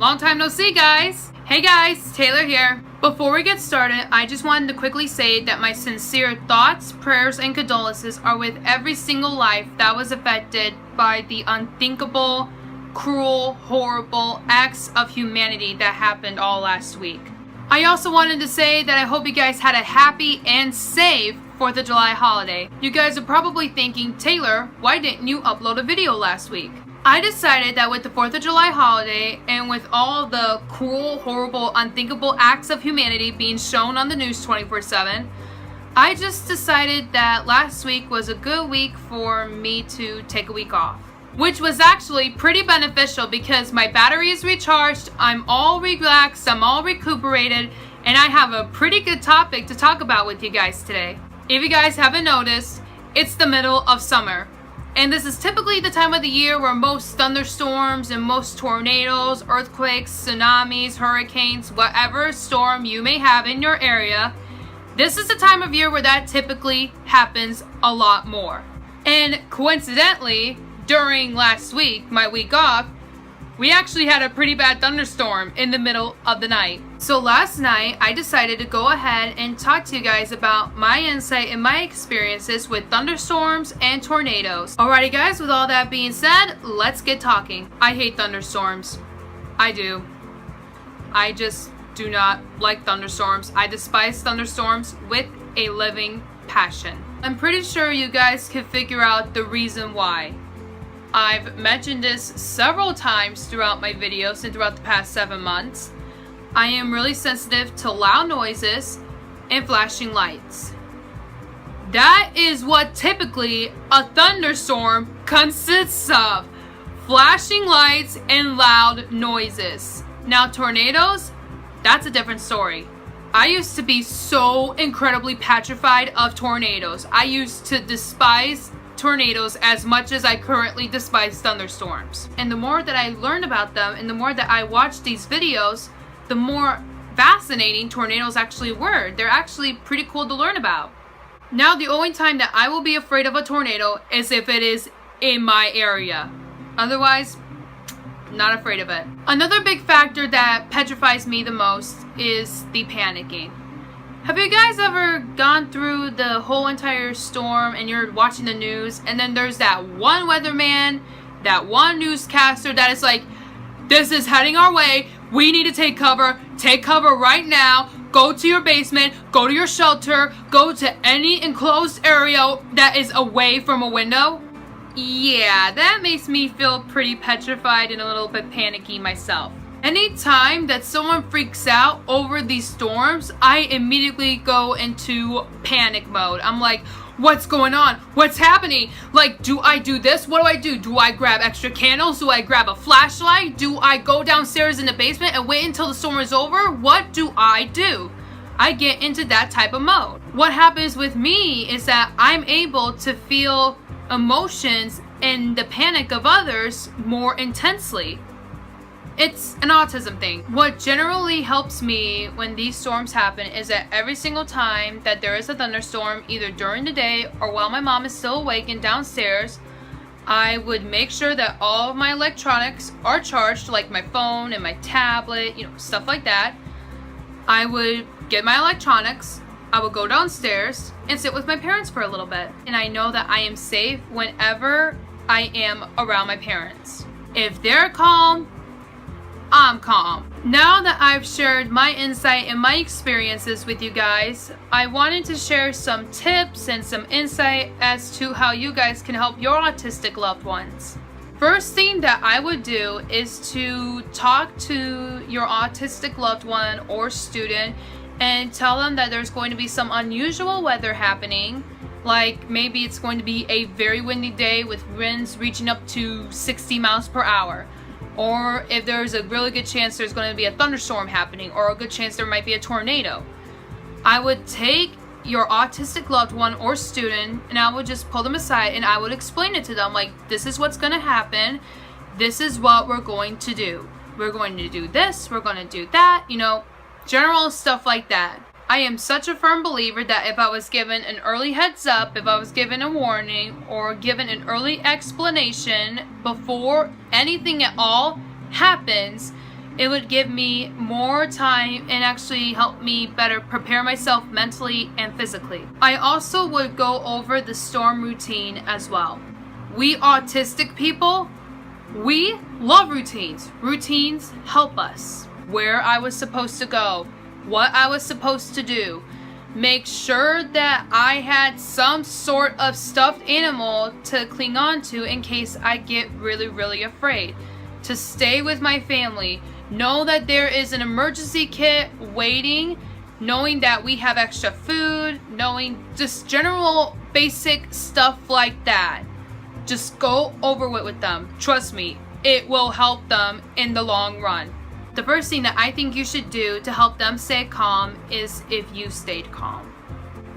Long time no see, guys! Hey guys, Taylor here. Before we get started, I just wanted to quickly say that my sincere thoughts, prayers, and condolences are with every single life that was affected by the unthinkable, cruel, horrible acts of humanity that happened all last week. I also wanted to say that I hope you guys had a happy and safe 4th of July holiday. You guys are probably thinking, Taylor, why didn't you upload a video last week? I decided that with the 4th of July holiday and with all the cruel, horrible, unthinkable acts of humanity being shown on the news 24/7, I just decided that last week was a good week for me to take a week off. Which was actually pretty beneficial because my battery is recharged, I'm all relaxed, I'm all recuperated, and I have a pretty good topic to talk about with you guys today. If you guys haven't noticed, it's the middle of summer. And this is typically the time of the year where most thunderstorms and most tornadoes, earthquakes, tsunamis, hurricanes, whatever storm you may have in your area, this is the time of year where that typically happens a lot more. And coincidentally, during last week, my week off, we actually had a pretty bad thunderstorm in the middle of the night. So last night, I decided to go ahead and talk to you guys about my insight and my experiences with thunderstorms and tornadoes. Alrighty guys, with all that being said, let's get talking. I hate thunderstorms. I do. I just do not like thunderstorms. I despise thunderstorms with a living passion. I'm pretty sure you guys can figure out the reason why. I've mentioned this several times throughout my videos and throughout the past 7 months. I am really sensitive to loud noises and flashing lights. That is what typically a thunderstorm consists of. Flashing lights and loud noises. Now tornadoes, that's a different story. I used to be so incredibly petrified of tornadoes. I used to despise tornadoes as much as I currently despise thunderstorms. And the more that I learned about them and the more that I watched these videos, the more fascinating tornadoes actually were. They're actually pretty cool to learn about. Now the only time that I will be afraid of a tornado is if it is in my area. Otherwise, not afraid of it. Another big factor that petrifies me the most is the panicking. Have you guys ever gone through the whole entire storm and you're watching the news and then there's that one weatherman, that one newscaster that is like, this is heading our way, we need to take cover right now, go to your basement, go to your shelter, go to any enclosed area that is away from a window? Yeah, that makes me feel pretty petrified and a little bit panicky myself. Anytime that someone freaks out over these storms, I immediately go into panic mode. I'm like, what's going on? What's happening? Like, do I do this? What do I do? Do I grab extra candles? Do I grab a flashlight? Do I go downstairs in the basement and wait until the storm is over? What do I do? I get into that type of mode. What happens with me is that I'm able to feel emotions and the panic of others more intensely. It's an autism thing. What generally helps me when these storms happen is that every single time that there is a thunderstorm, either during the day or while my mom is still awake and downstairs, I would make sure that all of my electronics are charged, like my phone and my tablet, stuff like that. I would get my electronics, I would go downstairs and sit with my parents for a little bit. And I know that I am safe whenever I am around my parents. If they're calm, I'm calm. Now that I've shared my insight and my experiences with you guys, I wanted to share some tips and some insight as to how you guys can help your autistic loved ones. First thing that I would do is to talk to your autistic loved one or student and tell them that there's going to be some unusual weather happening. Like maybe it's going to be a very windy day with winds reaching up to 60 miles per hour. Or if there's a really good chance there's going to be a thunderstorm happening, or a good chance there might be a tornado. I would take your autistic loved one or student and I would just pull them aside and I would explain it to them like, this is what's going to happen. This is what we're going to do. We're going to do this. We're going to do that. General stuff like that. I am such a firm believer that if I was given an early heads up, if I was given a warning or given an early explanation before anything at all happens, It would give me more time and actually help me better prepare myself mentally and physically. I also would go over the storm routine as well. We autistic people, we love routines. Routines help us. Where I was supposed to go, what I was supposed to do. Make sure that I had some sort of stuffed animal to cling on to in case I get really, really afraid. To stay with my family. Know that there is an emergency kit waiting. Knowing that we have extra food. Knowing just general basic stuff like that. Just go over it with them. Trust me, it will help them in the long run. The first thing that I think you should do to help them stay calm is if you stayed calm.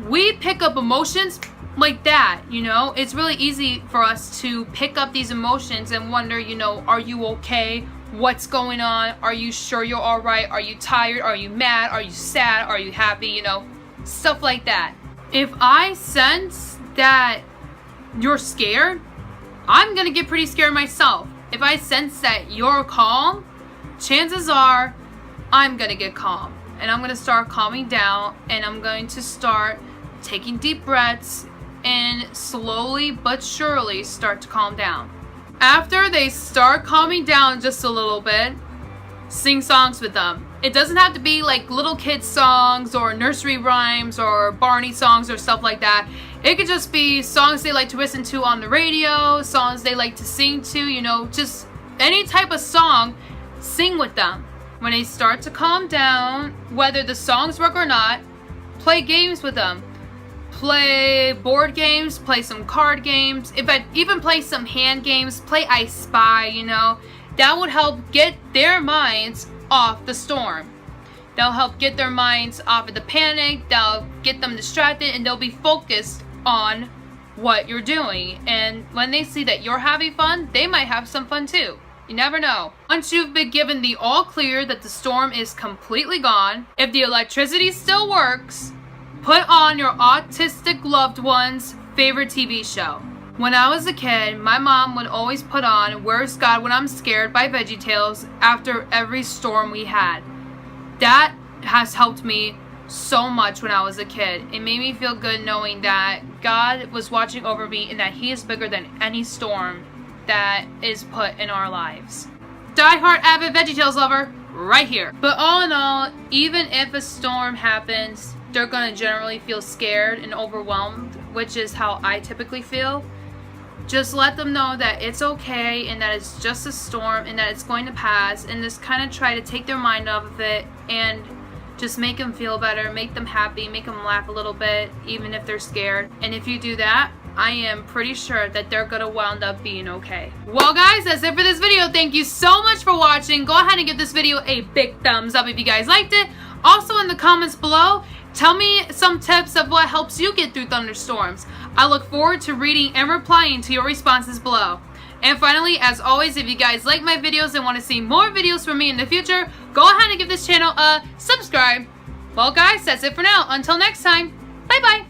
We pick up emotions like that, you know? It's really easy for us to pick up these emotions and wonder, you know, are you okay? What's going on? Are you sure you're all right? Are you tired? Are you mad? Are you sad? Are you happy? You know, stuff like that. If I sense that you're scared, I'm gonna get pretty scared myself. If I sense that you're calm, chances are I'm gonna get calm and I'm gonna start calming down and I'm going to start taking deep breaths and slowly but surely start to calm down. After they start calming down just a little bit, sing songs with them. It doesn't have to be like little kids songs or nursery rhymes or Barney songs or stuff like that. It could just be songs they like to listen to on the radio, songs they like to sing to, you know, just any type of song. Sing with them. When they start to calm down, whether the songs work or not, play games with them. Play board games, play some card games. If I even play some hand games, play I Spy, you know. That would help get their minds off the storm. That'll help get their minds off of the panic. That'll get them distracted and they'll be focused on what you're doing. And when they see that you're having fun, they might have some fun too. You never know. Once you've been given the all clear that the storm is completely gone, if the electricity still works, put on your autistic loved one's favorite TV show. When I was a kid, my mom would always put on Where's God When I'm Scared by VeggieTales after every storm we had. That has helped me so much when I was a kid. It made me feel good knowing that God was watching over me and that He is bigger than any storm that is put in our lives. Die-hard avid VeggieTales lover, right here. But all in all, even if a storm happens, they're gonna generally feel scared and overwhelmed, which is how I typically feel. Just let them know that it's okay and that it's just a storm and that it's going to pass, and just kind of try to take their mind off of it and just make them feel better, make them happy, make them laugh a little bit, even if they're scared. And if you do that, I am pretty sure that they're gonna wound up being okay. Well guys, that's it for this video. Thank you so much for watching. Go ahead and give this video a big thumbs up if you guys liked it. Also in the comments below, tell me some tips of what helps you get through thunderstorms. I look forward to reading and replying to your responses below. And finally, as always, if you guys like my videos and want to see more videos from me in the future, go ahead and give this channel a subscribe. Well guys, that's it for now. Until next time, bye bye.